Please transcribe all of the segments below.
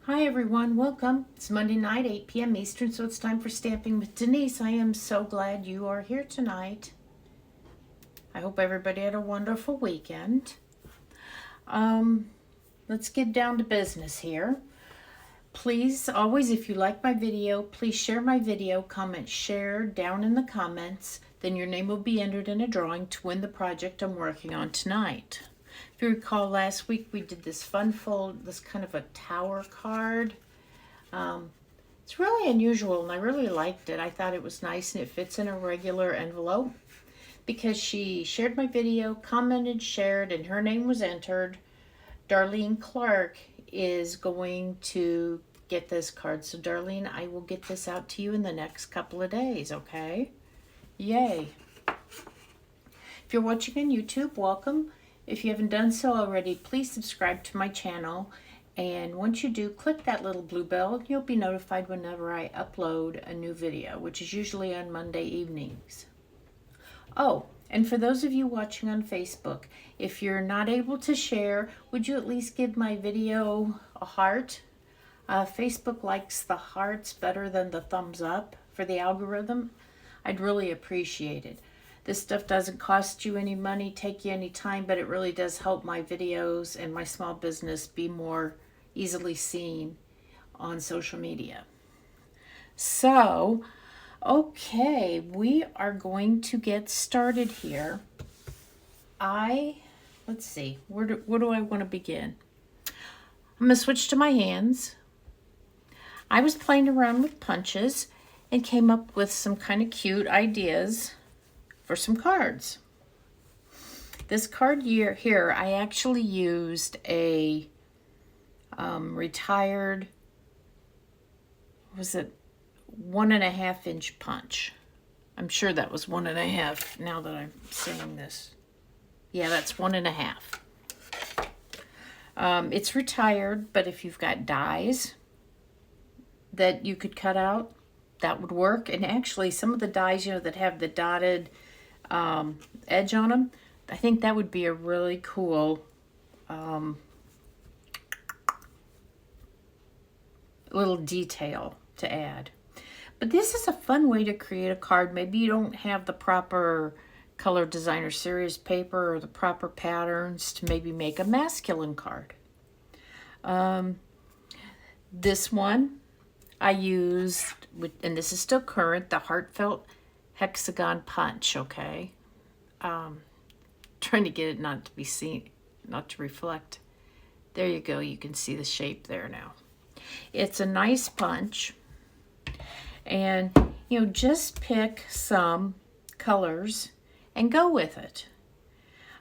Hi everyone, welcome. It's Monday night, 8 p.m. Eastern, so it's time for Stamping with Denise. I am so glad you are here tonight. I hope everybody had a wonderful weekend. Let's get down to business here. Please, always, if you like my video, please share my video, comment share down in the comments. Then your name will be entered in a drawing to win the project I'm working on tonight. If you recall, last week we did this fun fold, this kind of a tower card. It's really unusual and I really liked it. I thought it was nice and it fits in a regular envelope because she shared my video, commented, shared, and her name was entered. Darlene Clark is going to get this card. So Darlene, I will get this out to you in the next couple of days, okay? Yay. If you're watching on YouTube, welcome. If you haven't done so already, please subscribe to my channel. And once you do, click that little blue bell. You'll be notified whenever I upload a new video, which is usually on Monday evenings. Oh, and for those of you watching on Facebook, if you're not able to share, would you at least give my video a heart? Facebook likes the hearts better than the thumbs up for the algorithm. I'd really appreciate it. This stuff doesn't cost you any money, take you any time, but it really does help my videos and my small business be more easily seen on social media. So, okay, we are going to get started here. Let's see, where do I want to begin? I'm going to switch to my hands. I was playing around with punches and came up with some kind of cute ideas for some cards. This card here, I actually used a retired, was it 1.5 inch punch? I'm sure that was 1.5 now that I'm saying this. Yeah, that's 1.5. It's retired, but if you've got dies that you could cut out, that would work. And actually some of the dies, that have the dotted edge on them, I think that would be a really cool little detail to add. But this is a fun way to create a card. Maybe you don't have the proper color designer series paper or the proper patterns to maybe make a masculine card. This one I used, and this is still current, the Heartfelt Hexagon punch, okay? Trying to get it not to be seen, not to reflect. There you go, you can see the shape there now. It's a nice punch. And, just pick some colors and go with it.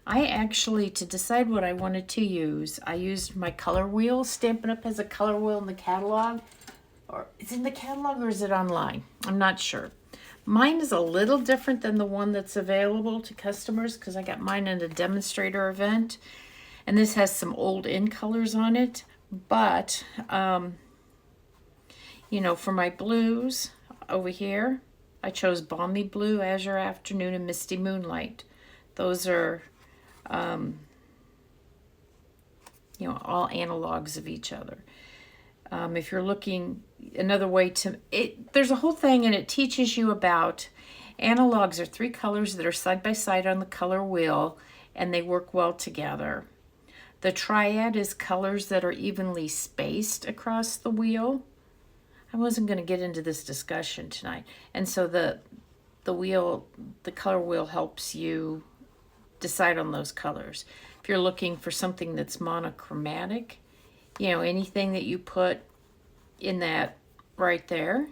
I actually, to decide what I wanted to use, I used my color wheel, Stampin' Up! Has a color wheel in the catalog. Or is it in the catalog or is it online? I'm not sure. Mine is a little different than the one that's available to customers because I got mine in a demonstrator event. And this has some old in colors on it. But, for my blues over here, I chose Balmy Blue, Azure Afternoon, and Misty Moonlight. Those are, all analogs of each other. If you're looking another way to it, there's a whole thing and it teaches you about analogs are 3 colors that are side by side on the color wheel and they work well together. The triad is colors that are evenly spaced across the wheel. I wasn't going to get into this discussion tonight. And so the color wheel helps you decide on those colors. If you're looking for something that's monochromatic, anything that you put in that right there,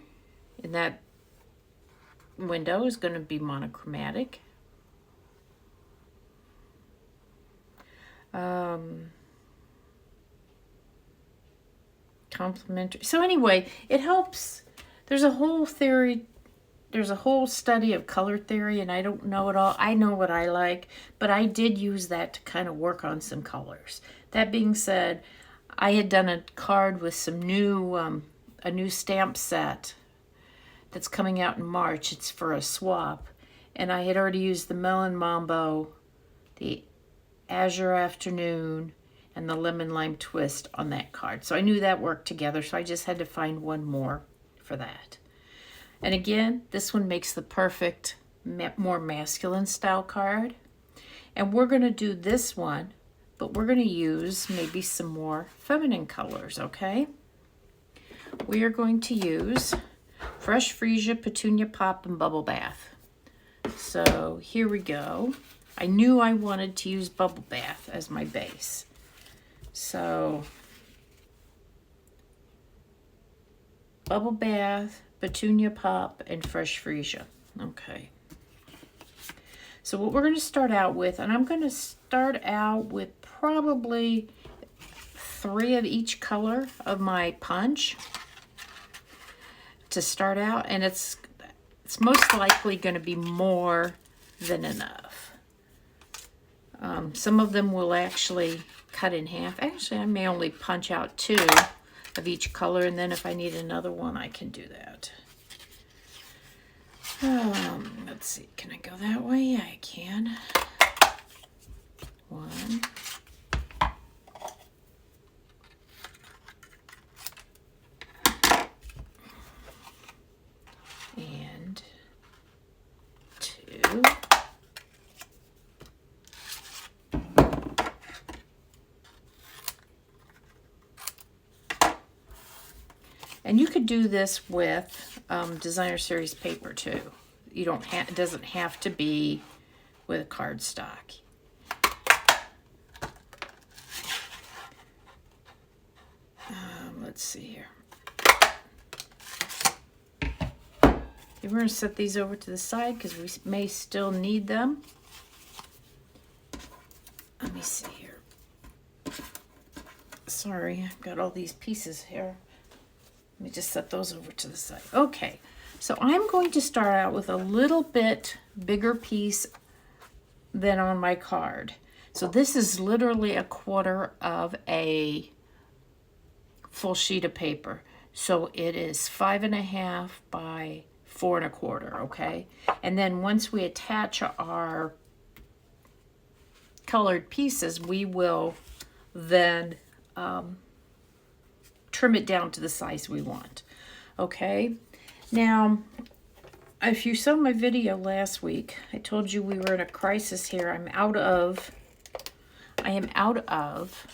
in that window is going to be monochromatic. Complementary. So anyway, it helps. There's a whole theory. There's a whole study of color theory, and I don't know it all. I know what I like, but I did use that to kind of work on some colors. That being said, I had done a card with some new, a new stamp set that's coming out in March. It's for a swap. And I had already used the Melon Mambo, the Azure Afternoon, and the lemon lime twist on that card. So I knew that worked together, so I just had to find one more for that. And again, this one makes the perfect, more masculine style card. And we're going to do this one, but we're going to use maybe some more feminine colors, okay? We are going to use Fresh Freesia, Petunia Pop, and Bubble Bath. So here we go. I knew I wanted to use Bubble Bath as my base. So Bubble Bath, Petunia Pop, and Fresh Freesia. Okay. So what we're going to start out with, and I'm going to start out with probably 3 of each color of my punch to start out, and it's most likely going to be more than enough. Some of them will actually cut in half. Actually, I may only punch out 2 of each color, and then if I need another one, I can do that. Let's see, can I go that way? Yeah, I can. 1. And 2. And you could do this with designer series paper too. You don't have, it doesn't have to be with cardstock. Let's see here. We're going to set these over to the side because we may still need them. Let me see here. Sorry, I've got all these pieces here. Let me just set those over to the side. Okay, so I'm going to start out with a little bit bigger piece than on my card. So this is literally 1/4 of a full sheet of paper. So it is 5.5 by 4 1/4, okay? And then once we attach our colored pieces, we will then trim it down to the size we want. Okay, now if you saw my video last week, I told you we were in a crisis here. I am out of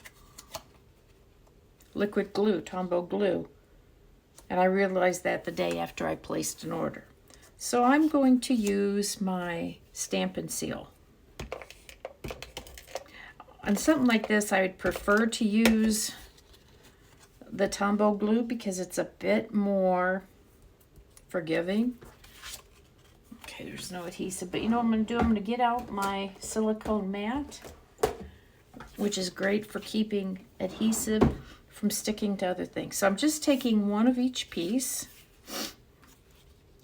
liquid glue, Tombow glue, and I realized that the day after I placed an order. So I'm going to use my Stampin' Seal. On something like this, I would prefer to use the Tombow glue because it's a bit more forgiving. Okay, there's no adhesive, but you know what I'm going to do? I'm going to get out my silicone mat, which is great for keeping adhesive from sticking to other things. So I'm just taking 1 of each piece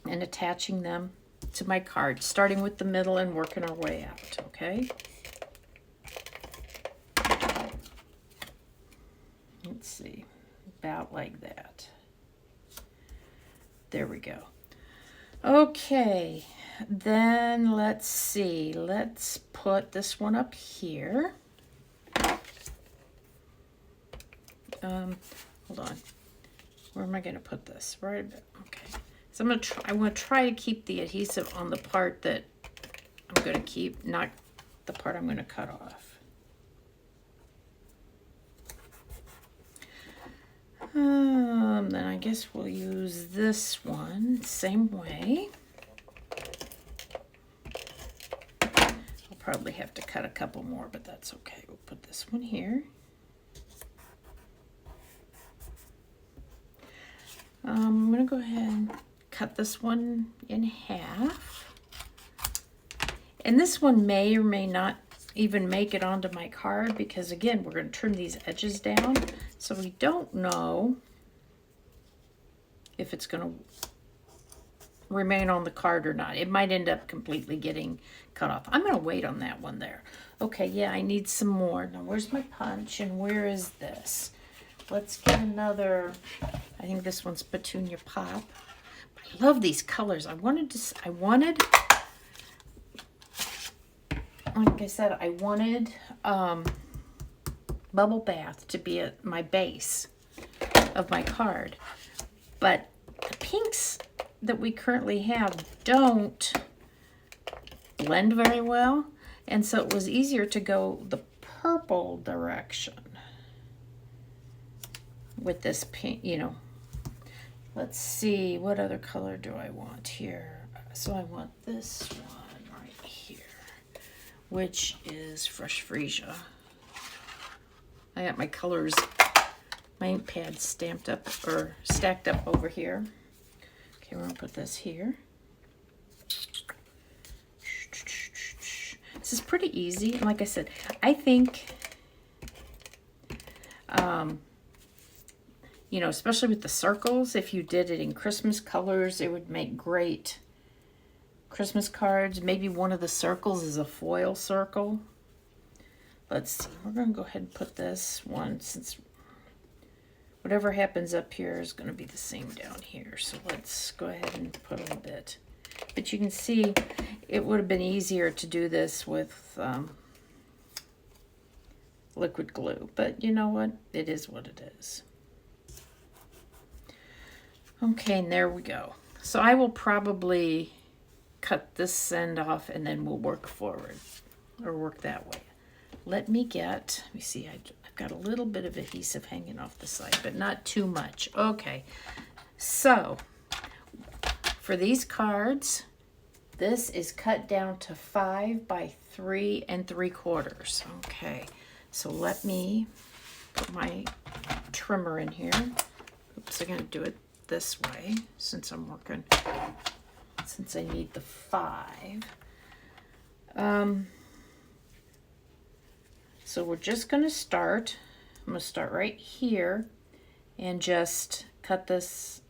and attaching them to my card, starting with the middle and working our way out, okay? Let's see. About like that. There we go. Okay, then let's see. Let's put this one up here. Hold on. Where am I going to put this? Right. Okay. So I'm going to try. I want to try to keep the adhesive on the part that I'm going to keep, not the part I'm going to cut off. Then I guess we'll use this one same way. I'll probably have to cut a couple more, but that's okay. We'll put this one here. I'm going to go ahead and cut this one in half. And this one may or may not even make it onto my card because, again, we're going to trim these edges down. So we don't know if it's going to remain on the card or not. It might end up completely getting cut off. I'm going to wait on that one there. Okay, yeah, I need some more. Now, where's my punch and where is this? Let's get another, I think this one's Petunia Pop. I love these colors. I wanted, like I said, I wanted bubble bath to be my base of my card. But the pinks that we currently have don't blend very well, and so it was easier to go the purple direction with this pink, you know. Let's see, what other color do I want here? So I want this one right here, which is Fresh Freesia. I got my colors, my ink pad stamped up or stacked up over here. Okay, we're gonna put this here. This is pretty easy. And like I said, I think, you know, especially with the circles, if you did it in Christmas colors, it would make great Christmas cards. Maybe one of the circles is a foil circle. Let's see. We're going to go ahead and put this one, since whatever happens up here is going to be the same down here. So let's go ahead and put a little bit. But you can see it would have been easier to do this with liquid glue. But you know what? It is what it is. Okay, and there we go. So I will probably cut this end off and then we'll work forward, or work that way. Let me see, I've got a little bit of adhesive hanging off the side, but not too much. Okay, so for these cards, this is cut down to 5 by 3 3/4. Okay, so let me put my trimmer in here. Oops, I'm gonna do it this way since I'm working, since I need the 5. So we're just going to start. I'm going to start right here and just cut this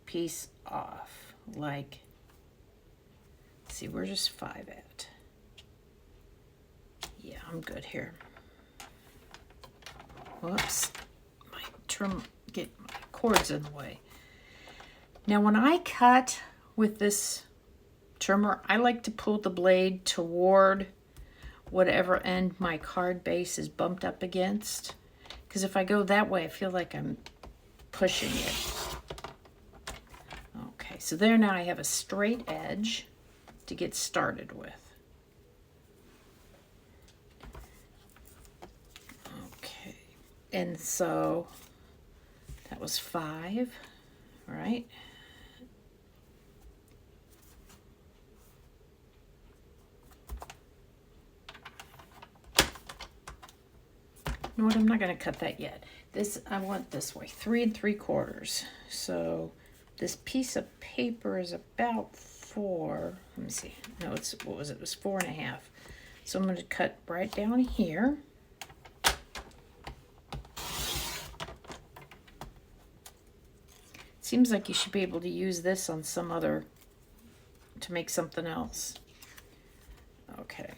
piece off. Like, see, we're just 5 at. Yeah, I'm good here. Whoops, my cords in the way. Now when I cut with this trimmer, I like to pull the blade toward whatever end my card base is bumped up against, because if I go that way, I feel like I'm pushing it. Okay, so there, now I have a straight edge to get started with. Okay, and so that was 5, right? You know what, I'm not going to cut that yet. This, I want this way, 3 3/4. So this piece of paper is about 4, let me see. No, it's, what was it? It was 4.5. So I'm going to cut right down here. Seems like you should be able to use this on some other, to make something else. Okay.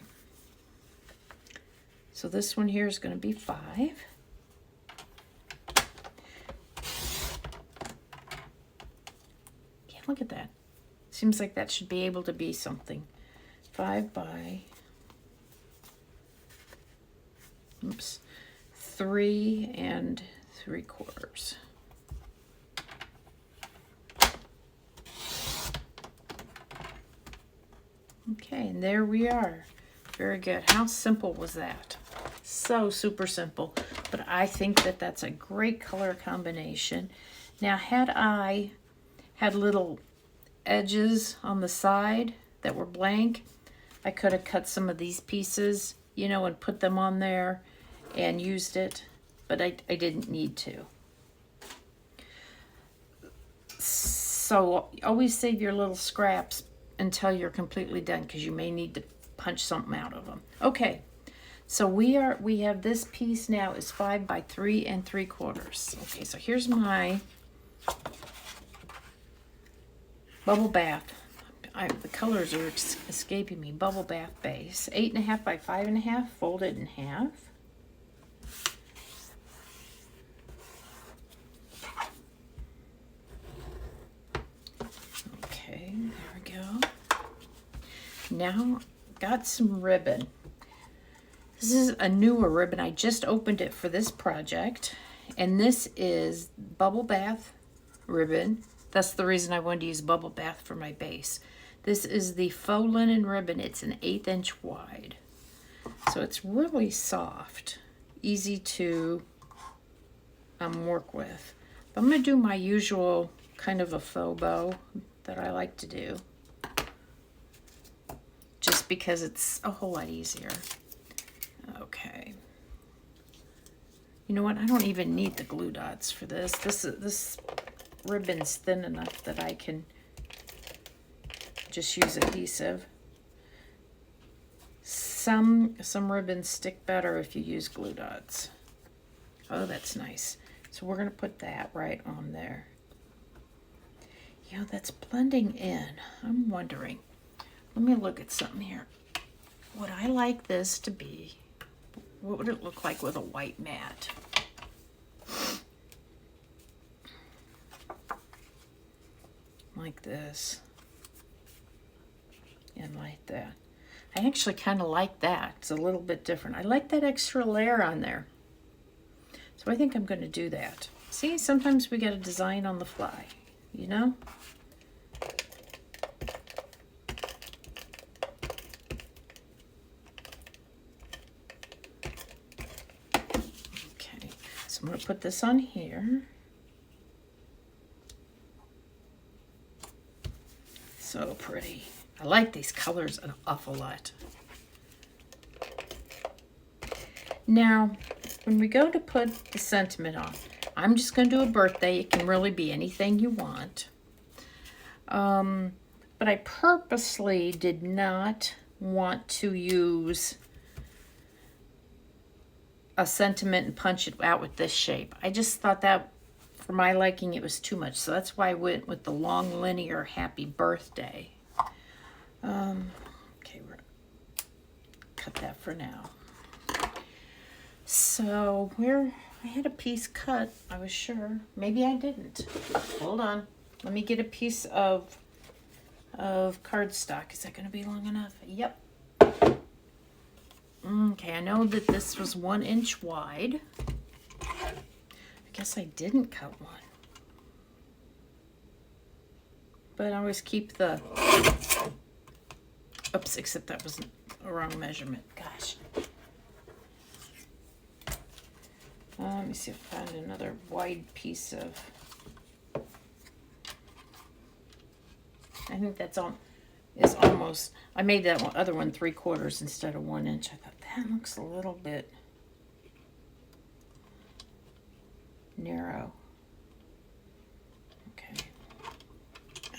So this one here is going to be 5. Yeah, look at that. Seems like that should be able to be something. 5 by, oops, 3 3/4. Okay, and there we are. Very good. How simple was that? So super simple, but I think that that's a great color combination. Now, had I had little edges on the side that were blank, I could have cut some of these pieces, you know, and put them on there and used it, but I didn't need to. So always save your little scraps until you're completely done, because you may need to punch something out of them. Okay, so we have this piece now is 5 by 3 3/4. Okay, so here's my bubble bath. The colors are escaping me. Bubble bath base, 8.5 by 5.5, folded in half. Okay, there we go. Now got some ribbon. This This is a newer ribbon. I just opened it for this project. And this is Bubble Bath ribbon. That's the reason I wanted to use Bubble Bath for my base. This is the Faux Linen ribbon. It's an 1/8 inch wide. So it's really soft, easy to work with. But I'm going to do my usual kind of a faux bow that I like to do, just because it's a whole lot easier. Okay. You know what? I don't even need the glue dots for this. This ribbon's thin enough that I can just use adhesive. Some ribbons stick better if you use glue dots. Oh, that's nice. So we're going to put that right on there. Yeah, that's blending in. I'm wondering. Let me look at something here. Would I like this to be? What would it look like with a white mat? Like this. And like that. I actually kind of like that. It's a little bit different. I like that extra layer on there. So I think I'm going to do that. See, sometimes we got to design on the fly, you know? Okay, so I'm going to put this on here. So pretty. I like these colors an awful lot. Now, when we go to put the sentiment on, I'm just going to do a birthday. It can really be anything you want. But I purposely did not want to use a sentiment and punch it out with this shape. I just thought that, for my liking, it was too much. So that's why I went with the long linear happy birthday. Okay, we're cut that for now. So I had a piece cut, I was sure. Maybe I didn't. Hold on. Let me get a piece of cardstock. Is that going to be long enough? Yep. Okay, I know that this was 1 inch wide. I guess I didn't cut one. But I always keep the... Oops, except that was a wrong measurement. Gosh. Let me see if I find another wide piece of... I think that's is almost... I made that other one 3/4 instead of 1 inch. I thought that looks a little bit narrow. Okay.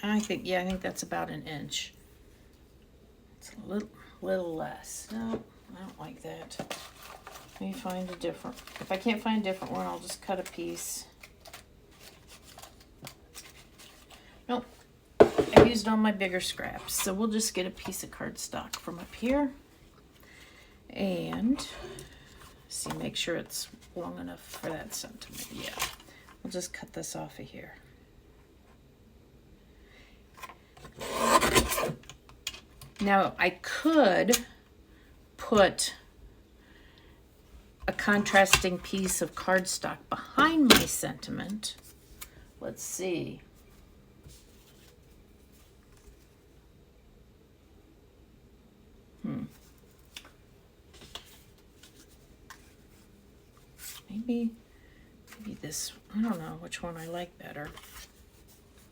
I think that's about 1 inch. It's a little less. No, I don't like that. Let me find a different. If I can't find a different one, I'll just cut a piece. Nope. I used all my bigger scraps, so we'll just get a piece of cardstock from up here. And see, make sure it's long enough for that sentiment. Yeah. We'll just cut this off of here. Now, I could put a contrasting piece of cardstock behind my sentiment. Let's see. Maybe this, I don't know which one I like better.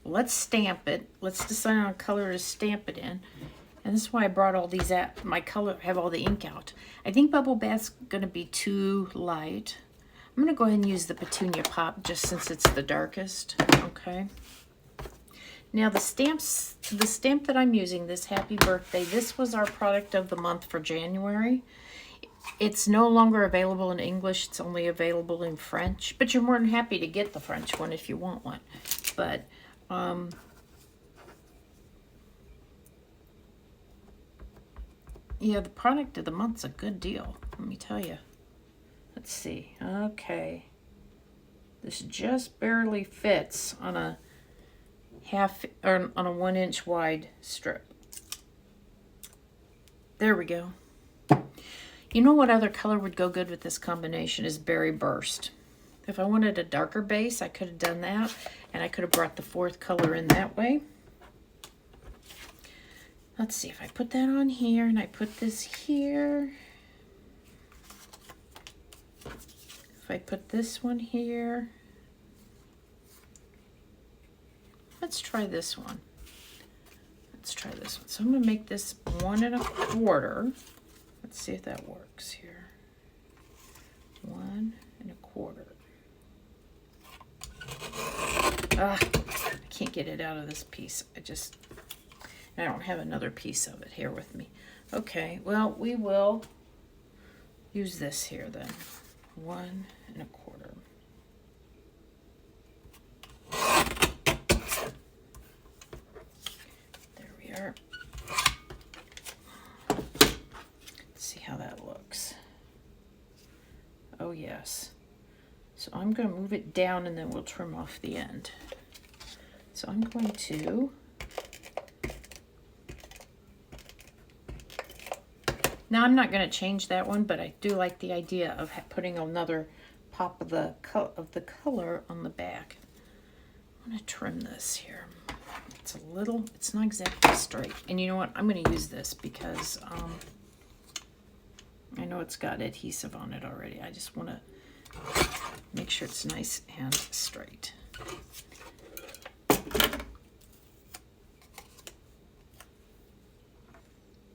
Let's stamp it. Let's decide on a color to stamp it in. And this is why I brought all these out. My color, have all the ink out. I think Bubble Bath's gonna be too light. I'm gonna go ahead and use the Petunia Pop just since it's the darkest, okay? Now the stamp that I'm using, this Happy Birthday, this was our product of the month for January. It's no longer available in English, it's only available in French, but you're more than happy to get the French one if you want one. But, yeah, the product of the month's a good deal, let me tell you. Let's see, okay. This just barely fits on a on a 1 inch wide strip. There we go. You know what other color would go good with this combination is Berry Burst. If I wanted a darker base, I could have done that, and I could have brought the fourth color in that way. Let's see, if I put that on here and I put this here. If I put this one here. Let's try this one. Let's try this one. So I'm going to make this 1 1/4. Let's see if that works here. 1 1/4. I can't get it out of this piece. I don't have another piece of it here with me. Okay, well, we will use this here then. 1 1/4. There we are. Let's see how that looks. Oh, yes. So I'm going to move it down and then we'll trim off the end. So I'm going to now I'm not going to change that one, but I do like the idea of putting another pop of the color on the back. I'm going to trim this here. It's not exactly straight. And you know what? I'm going to use this because I know it's got adhesive on it already. I just want to make sure it's nice and straight.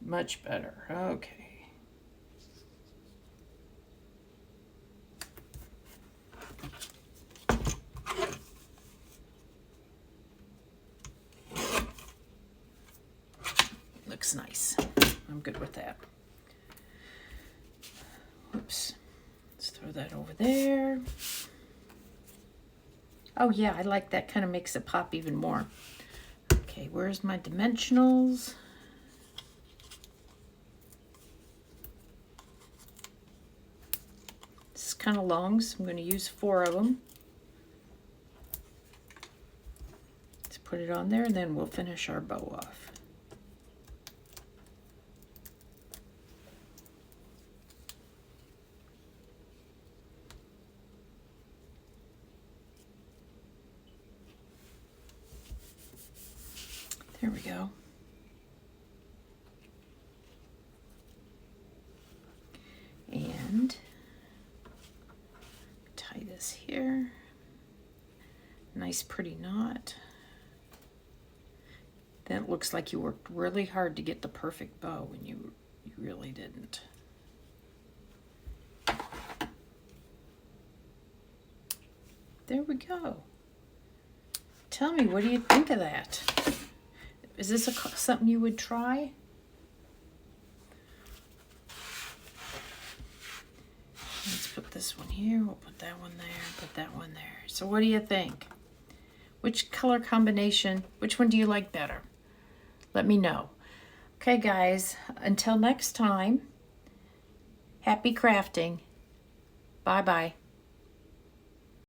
Much better. Okay. Looks nice. I'm good with that. Oops. Let's throw that over there. Oh yeah, I like that. Kind of makes it pop even more. Okay, where's my dimensionals? This is kind of long, so I'm going to use 4 of them. Let's put it on there, and then we'll finish our bow off. There we go. And tie this here. Nice pretty knot. That looks like you worked really hard to get the perfect bow, and you really didn't. There we go. Tell me, what do you think of that? Is this something you would try? Let's put this one here. We'll put that one there. Put that one there. So what do you think? Which color combination, which one do you like better? Let me know. Okay, guys. Until next time, happy crafting. Bye-bye.